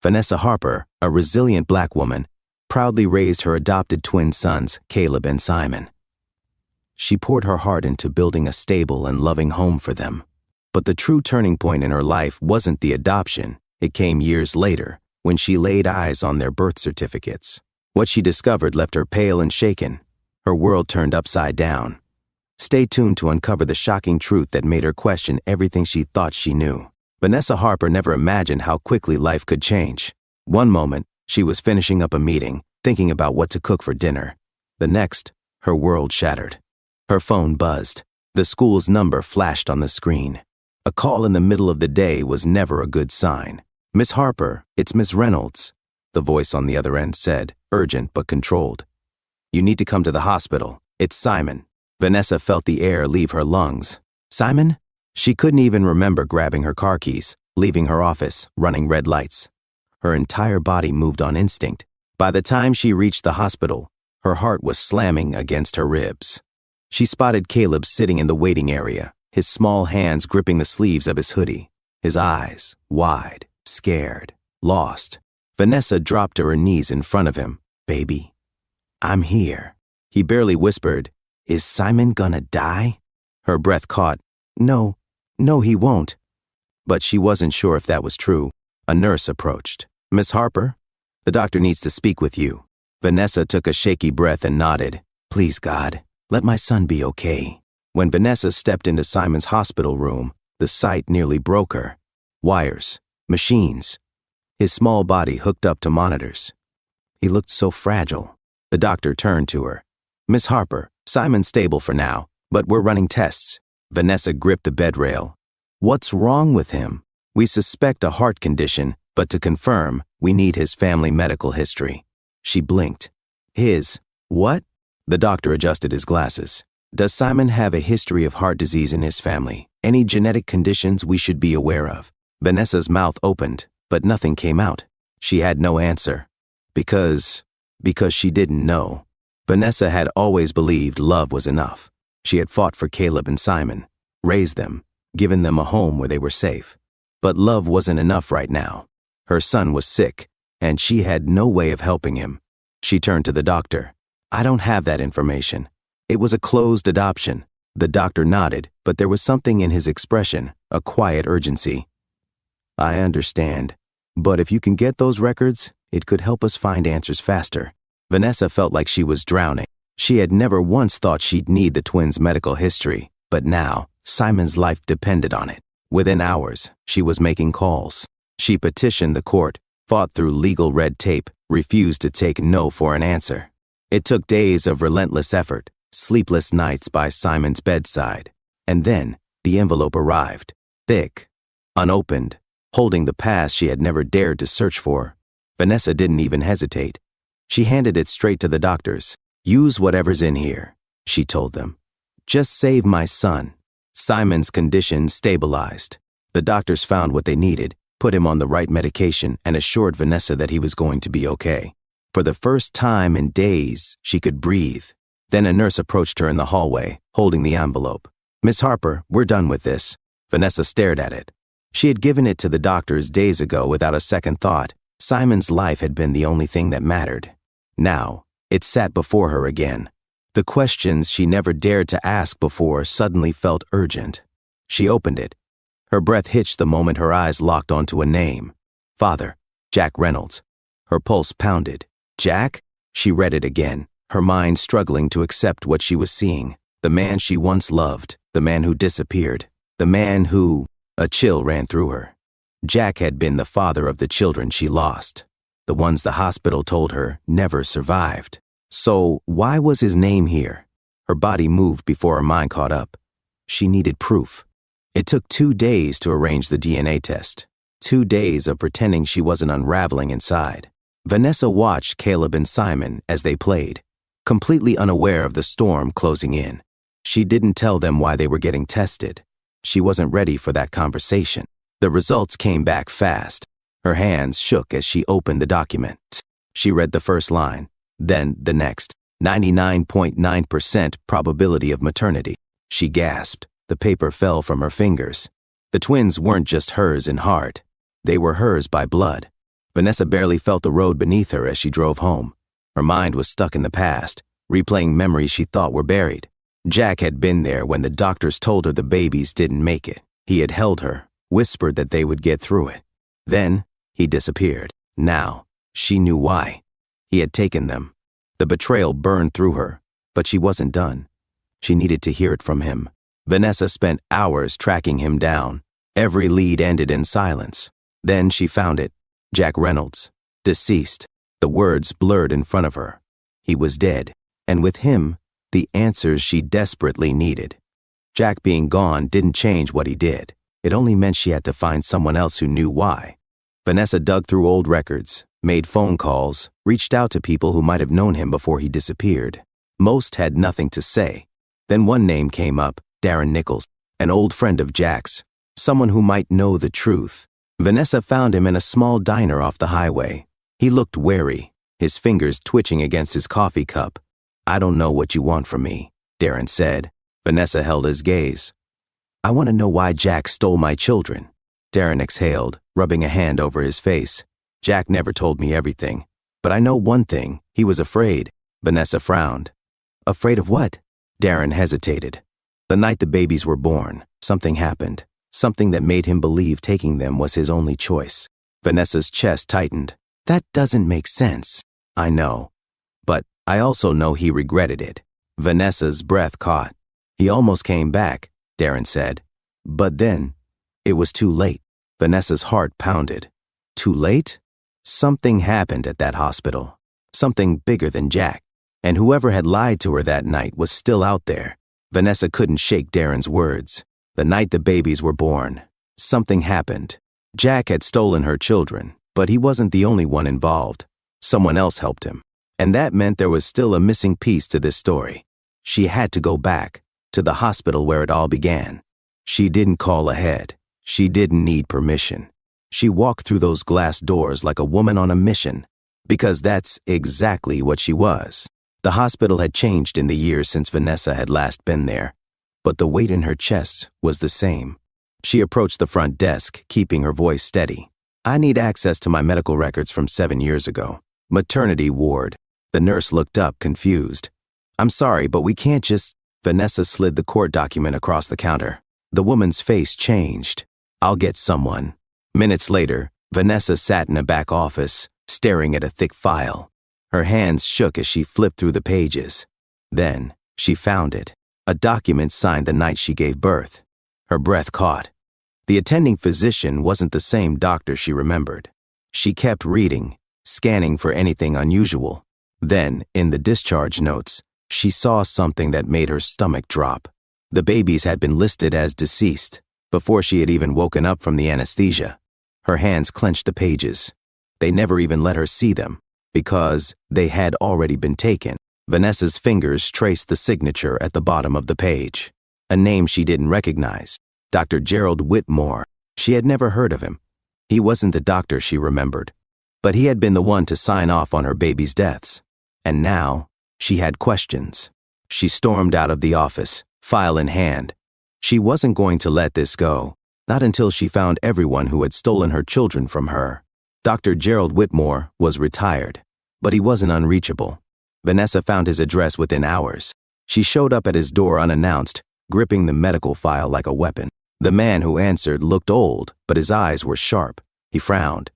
Vanessa Harper, a resilient black woman, proudly raised her adopted twin sons, Caleb and Simon. She poured her heart into building a stable and loving home for them. But the true turning point in her life wasn't the adoption. It came years later, when she laid eyes on their birth certificates. What she discovered left her pale and shaken. Her world turned upside down. Stay tuned to uncover the shocking truth that made her question everything she thought she knew. Vanessa Harper never imagined how quickly life could change. One moment, she was finishing up a meeting, thinking about what to cook for dinner. The next, her world shattered. Her phone buzzed. The school's number flashed on the screen. A call in the middle of the day was never a good sign. "Miss Harper, it's Miss Reynolds," the voice on the other end said, urgent but controlled. "You need to come to the hospital. It's Simon." Vanessa felt the air leave her lungs. Simon? She couldn't even remember grabbing her car keys, leaving her office, running red lights. Her entire body moved on instinct. By the time she reached the hospital, her heart was slamming against her ribs. She spotted Caleb sitting in the waiting area, his small hands gripping the sleeves of his hoodie, his eyes wide, scared, lost. Vanessa dropped to her knees in front of him. "Baby, I'm here." He barely whispered, "Is Simon gonna die?" Her breath caught. No, he won't." But she wasn't sure if that was true. A nurse approached. "Miss Harper, the doctor needs to speak with you." Vanessa took a shaky breath and nodded. "Please, God, let my son be okay." When Vanessa stepped into Simon's hospital room, the sight nearly broke her. Wires, machines, his small body hooked up to monitors. He looked so fragile. The doctor turned to her. "Miss Harper, Simon's stable for now, but we're running tests." Vanessa gripped the bed rail. "What's wrong with him? We suspect a heart condition, but to confirm, we need his family medical history." She blinked. "His what?" The doctor adjusted his glasses. "Does Simon have a history of heart disease in his family? Any genetic conditions we should be aware of?" Vanessa's mouth opened, but nothing came out. She had no answer. Because she didn't know. Vanessa had always believed love was enough. She had fought for Caleb and Simon, raised them, given them a home where they were safe. But love wasn't enough right now. Her son was sick, and she had no way of helping him. She turned to the doctor. "I don't have that information. It was a closed adoption." The doctor nodded, but there was something in his expression, a quiet urgency. "I understand, but if you can get those records, it could help us find answers faster." Vanessa felt like she was drowning. She had never once thought she'd need the twins' medical history, but now, Simon's life depended on it. Within hours, she was making calls. She petitioned the court, fought through legal red tape, refused to take no for an answer. It took days of relentless effort, sleepless nights by Simon's bedside. And then, the envelope arrived, thick, unopened, holding the past she had never dared to search for. Vanessa didn't even hesitate. She handed it straight to the doctors. "Use whatever's in here," she told them. "Just save my son." Simon's condition stabilized. The doctors found what they needed, put him on the right medication, and assured Vanessa that he was going to be okay. For the first time in days, she could breathe. Then a nurse approached her in the hallway, holding the envelope. "Miss Harper, we're done with this." Vanessa stared at it. She had given it to the doctors days ago without a second thought. Simon's life had been the only thing that mattered. Now, it sat before her again. The questions she never dared to ask before suddenly felt urgent. She opened it. Her breath hitched the moment her eyes locked onto a name. Father, Jack Reynolds. Her pulse pounded. Jack? She read it again, her mind struggling to accept what she was seeing. The man she once loved, the man who disappeared, the man who... A chill ran through her. Jack had been the father of the children she lost. The ones the hospital told her never survived. So why was his name here? Her body moved before her mind caught up. She needed proof. It took 2 days to arrange the DNA test. 2 days of pretending she wasn't unraveling inside. Vanessa watched Caleb and Simon as they played, completely unaware of the storm closing in. She didn't tell them why they were getting tested. She wasn't ready for that conversation. The results came back fast. Her hands shook as she opened the document. She read the first line, then the next. 99.9% probability of maternity. She gasped. The paper fell from her fingers. The twins weren't just hers in heart. They were hers by blood. Vanessa barely felt the road beneath her as she drove home. Her mind was stuck in the past, replaying memories she thought were buried. Jack had been there when the doctors told her the babies didn't make it. He had held her, whispered that they would get through it. Then, he disappeared. Now, she knew why. He had taken them. The betrayal burned through her, but she wasn't done. She needed to hear it from him. Vanessa spent hours tracking him down. Every lead ended in silence. Then she found it. Jack Reynolds, deceased. The words blurred in front of her. He was dead, and with him, the answers she desperately needed. Jack being gone didn't change what he did. It only meant she had to find someone else who knew why. Vanessa dug through old records, made phone calls, reached out to people who might have known him before he disappeared. Most had nothing to say. Then one name came up, Darren Nichols, an old friend of Jack's, someone who might know the truth. Vanessa found him in a small diner off the highway. He looked wary, his fingers twitching against his coffee cup. "I don't know what you want from me," Darren said. Vanessa held his gaze. "I want to know why Jack stole my children." Darren exhaled, rubbing a hand over his face. "Jack never told me everything, but I know one thing, he was afraid." Vanessa frowned. "Afraid of what?" Darren hesitated. "The night the babies were born, something happened. Something that made him believe taking them was his only choice." Vanessa's chest tightened. "That doesn't make sense." "I know. But I also know he regretted it." Vanessa's breath caught. "He almost came back," Darren said. "But then, it was too late." Vanessa's heart pounded. Too late? Something happened at that hospital. Something bigger than Jack. And whoever had lied to her that night was still out there. Vanessa couldn't shake Darren's words. The night the babies were born, something happened. Jack had stolen her children, but he wasn't the only one involved. Someone else helped him. And that meant there was still a missing piece to this story. She had to go back, to the hospital where it all began. She didn't call ahead. She didn't need permission. She walked through those glass doors like a woman on a mission, because that's exactly what she was. The hospital had changed in the years since Vanessa had last been there, but the weight in her chest was the same. She approached the front desk, keeping her voice steady. "I need access to my medical records from 7 years ago. Maternity ward." The nurse looked up, confused. "I'm sorry, but we can't just..." Vanessa slid the court document across the counter. The woman's face changed. "I'll get someone." Minutes later, Vanessa sat in a back office, staring at a thick file. Her hands shook as she flipped through the pages. Then, she found it. A document signed the night she gave birth. Her breath caught. The attending physician wasn't the same doctor she remembered. She kept reading, scanning for anything unusual. Then, in the discharge notes, she saw something that made her stomach drop. The babies had been listed as deceased before she had even woken up from the anesthesia. Her hands clenched the pages. They never even let her see them, because they had already been taken. Vanessa's fingers traced the signature at the bottom of the page. A name she didn't recognize. Dr. Gerald Whitmore. She had never heard of him. He wasn't the doctor she remembered, but he had been the one to sign off on her baby's deaths. And now, she had questions. She stormed out of the office, file in hand. She wasn't going to let this go, not until she found everyone who had stolen her children from her. Dr. Gerald Whitmore was retired, but he wasn't unreachable. Vanessa found his address within hours. She showed up at his door unannounced, gripping the medical file like a weapon. The man who answered looked old, but his eyes were sharp. He frowned.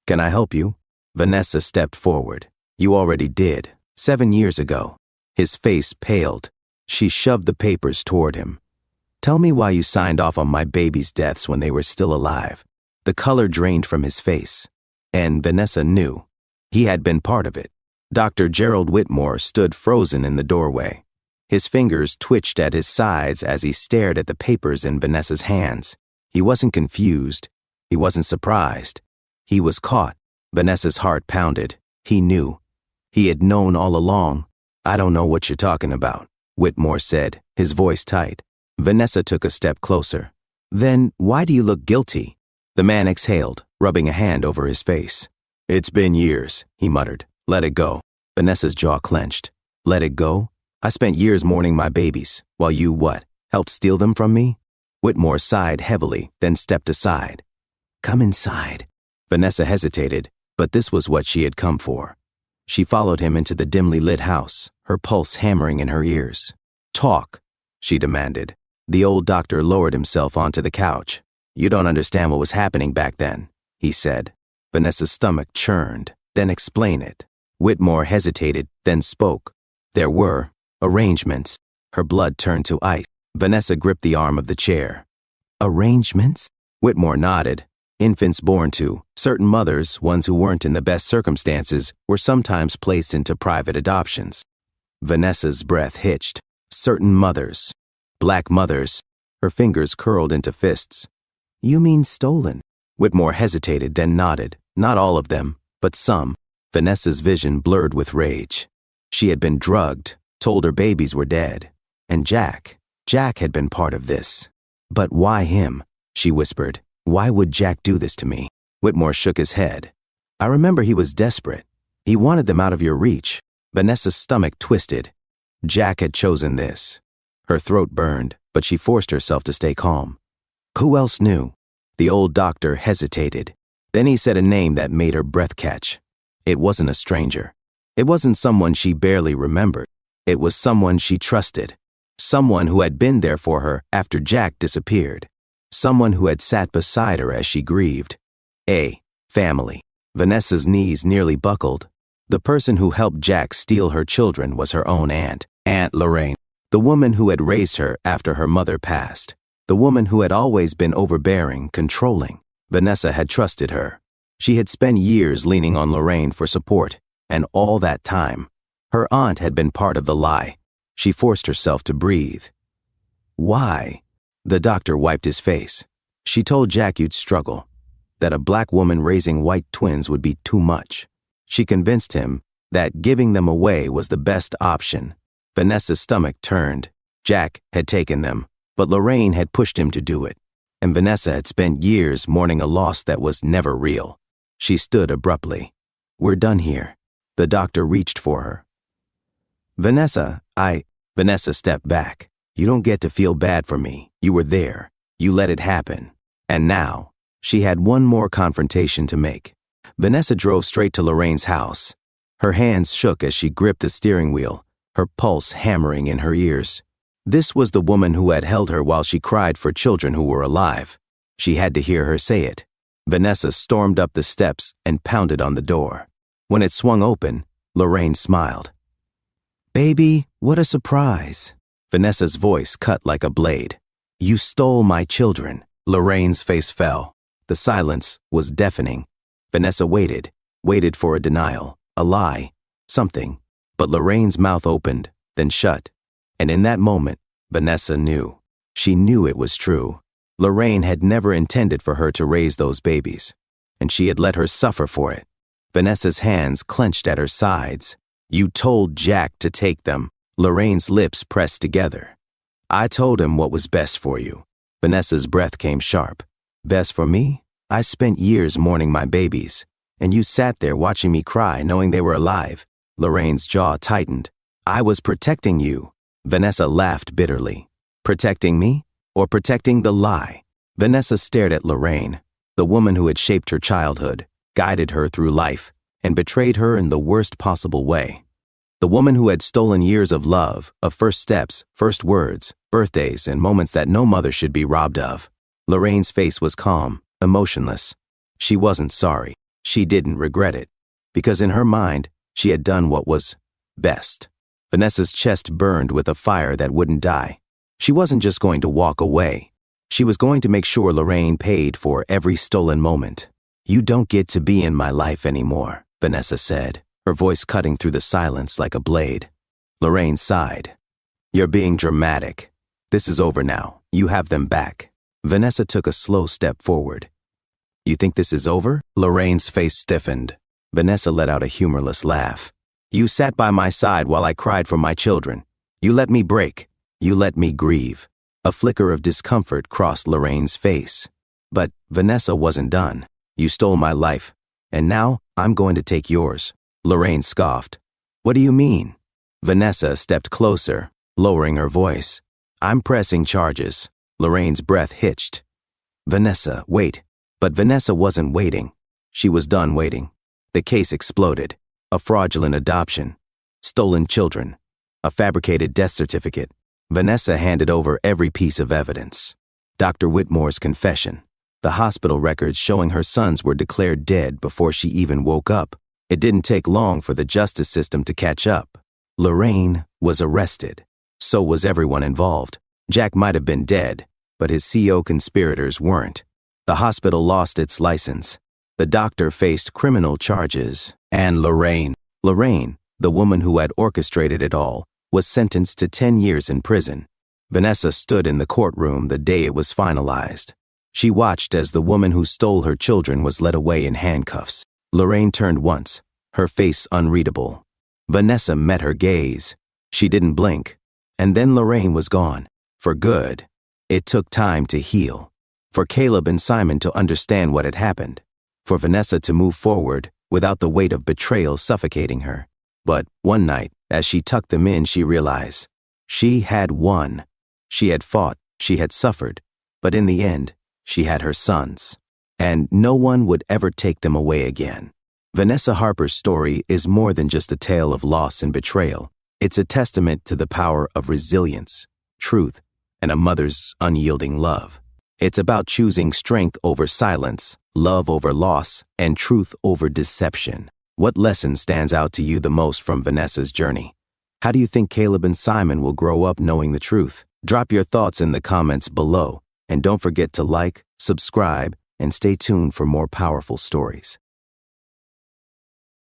"Can I help you?" Vanessa stepped forward. "You already did, 7 years ago." His face paled. She shoved the papers toward him. "Tell me why you signed off on my baby's deaths when they were still alive." The color drained from his face, and Vanessa knew. He had been part of it. Dr. Gerald Whitmore stood frozen in the doorway. His fingers twitched at his sides as he stared at the papers in Vanessa's hands. He wasn't confused. He wasn't surprised. He was caught. Vanessa's heart pounded. He knew. He had known all along. "I don't know what you're talking about," Whitmore said, his voice tight. Vanessa took a step closer. "Then why do you look guilty?" The man exhaled, rubbing a hand over his face. "It's been years," he muttered. "Let it go." Vanessa's jaw clenched. "Let it go? I spent years mourning my babies, while you what? Helped steal them from me?" Whitmore sighed heavily, then stepped aside. "Come inside." Vanessa hesitated. But this was what she had come for. She followed him into the dimly lit house, her pulse hammering in her ears. "Talk," she demanded. The old doctor lowered himself onto the couch. "You don't understand what was happening back then," he said. Vanessa's stomach churned. "Then explain it." Whitmore hesitated, then spoke. "There were arrangements." Her blood turned to ice. Vanessa gripped the arm of the chair. "Arrangements?" Whitmore nodded. Infants born to certain mothers, ones who weren't in the best circumstances, were sometimes placed into private adoptions. Vanessa's breath hitched. Certain mothers. Black mothers. Her fingers curled into fists. "You mean stolen?" Whitmore hesitated, then nodded. "Not all of them, but some." Vanessa's vision blurred with rage. She had been drugged, told her babies were dead. And Jack had been part of this. "But why him?" she whispered. "Why would Jack do this to me?" Whitmore shook his head. "I remember he was desperate. He wanted them out of your reach." Vanessa's stomach twisted. Jack had chosen this. Her throat burned, but she forced herself to stay calm. "Who else knew?" The old doctor hesitated. Then he said a name that made her breath catch. It wasn't a stranger. It wasn't someone she barely remembered. It was someone she trusted. Someone who had been there for her after Jack disappeared. Someone who had sat beside her as she grieved. Family. Vanessa's knees nearly buckled. The person who helped Jack steal her children was her own aunt, Aunt Lorraine. The woman who had raised her after her mother passed. The woman who had always been overbearing, controlling. Vanessa had trusted her. She had spent years leaning on Lorraine for support, and all that time, her aunt had been part of the lie. She forced herself to breathe. "Why?" The doctor wiped his face. "She told Jack you'd struggle, that a black woman raising white twins would be too much. She convinced him that giving them away was the best option." Vanessa's stomach turned. Jack had taken them, but Lorraine had pushed him to do it, and Vanessa had spent years mourning a loss that was never real. She stood abruptly. "We're done here." The doctor reached for her. Vanessa stepped back. "You don't get to feel bad for me. You were there. You let it happen." And now, she had one more confrontation to make. Vanessa drove straight to Lorraine's house. Her hands shook as she gripped the steering wheel, her pulse hammering in her ears. This was the woman who had held her while she cried for children who were alive. She had to hear her say it. Vanessa stormed up the steps and pounded on the door. When it swung open, Lorraine smiled. "Baby, what a surprise." Vanessa's voice cut like a blade. "You stole my children." Lorraine's face fell. The silence was deafening. Vanessa waited for a denial, a lie, something. But Lorraine's mouth opened, then shut. And in that moment, Vanessa knew. She knew it was true. Lorraine had never intended for her to raise those babies, and she had let her suffer for it. Vanessa's hands clenched at her sides. "You told Jack to take them." Lorraine's lips pressed together. "I told him what was best for you." Vanessa's breath came sharp. "Best for me? I spent years mourning my babies, and you sat there watching me cry knowing they were alive." Lorraine's jaw tightened. "I was protecting you." Vanessa laughed bitterly. "Protecting me? Or protecting the lie?" Vanessa stared at Lorraine, the woman who had shaped her childhood, guided her through life, and betrayed her in the worst possible way. The woman who had stolen years of love, of first steps, first words, birthdays, and moments that no mother should be robbed of. Lorraine's face was calm, emotionless. She wasn't sorry. She didn't regret it. Because in her mind, she had done what was best. Vanessa's chest burned with a fire that wouldn't die. She wasn't just going to walk away. She was going to make sure Lorraine paid for every stolen moment. "You don't get to be in my life anymore," Vanessa said, her voice cutting through the silence like a blade. Lorraine sighed. "You're being dramatic. This is over now. You have them back." Vanessa took a slow step forward. "You think this is over?" Lorraine's face stiffened. Vanessa let out a humorless laugh. "You sat by my side while I cried for my children. You let me break. You let me grieve." A flicker of discomfort crossed Lorraine's face. "But Vanessa wasn't done. You stole my life, and now I'm going to take yours." Lorraine scoffed. "What do you mean?" Vanessa stepped closer, lowering her voice. "I'm pressing charges." Lorraine's breath hitched. "Vanessa, wait." But Vanessa wasn't waiting. She was done waiting. The case exploded. A fraudulent adoption, stolen children, a fabricated death certificate. Vanessa handed over every piece of evidence. Dr. Whitmore's confession, the hospital records showing her sons were declared dead before she even woke up. It didn't take long for the justice system to catch up. Lorraine was arrested. So was everyone involved. Jack might have been dead, but his CO conspirators weren't. The hospital lost its license. The doctor faced criminal charges. And Lorraine, the woman who had orchestrated it all, was sentenced to 10 years in prison. Vanessa stood in the courtroom the day it was finalized. She watched as the woman who stole her children was led away in handcuffs. Lorraine turned once, her face unreadable. Vanessa met her gaze. She didn't blink. And then Lorraine was gone. For good. It took time to heal. For Caleb and Simon to understand what had happened. For Vanessa to move forward without the weight of betrayal suffocating her. But one night, as she tucked them in, she realized she had won. She had fought, she had suffered, but in the end, she had her sons. And no one would ever take them away again. Vanessa Harper's story is more than just a tale of loss and betrayal. It's a testament to the power of resilience, truth, and a mother's unyielding love. It's about choosing strength over silence, love over loss, and truth over deception. What lesson stands out to you the most from Vanessa's journey? How do you think Caleb and Simon will grow up knowing the truth? Drop your thoughts in the comments below, and don't forget to like, subscribe, and stay tuned for more powerful stories.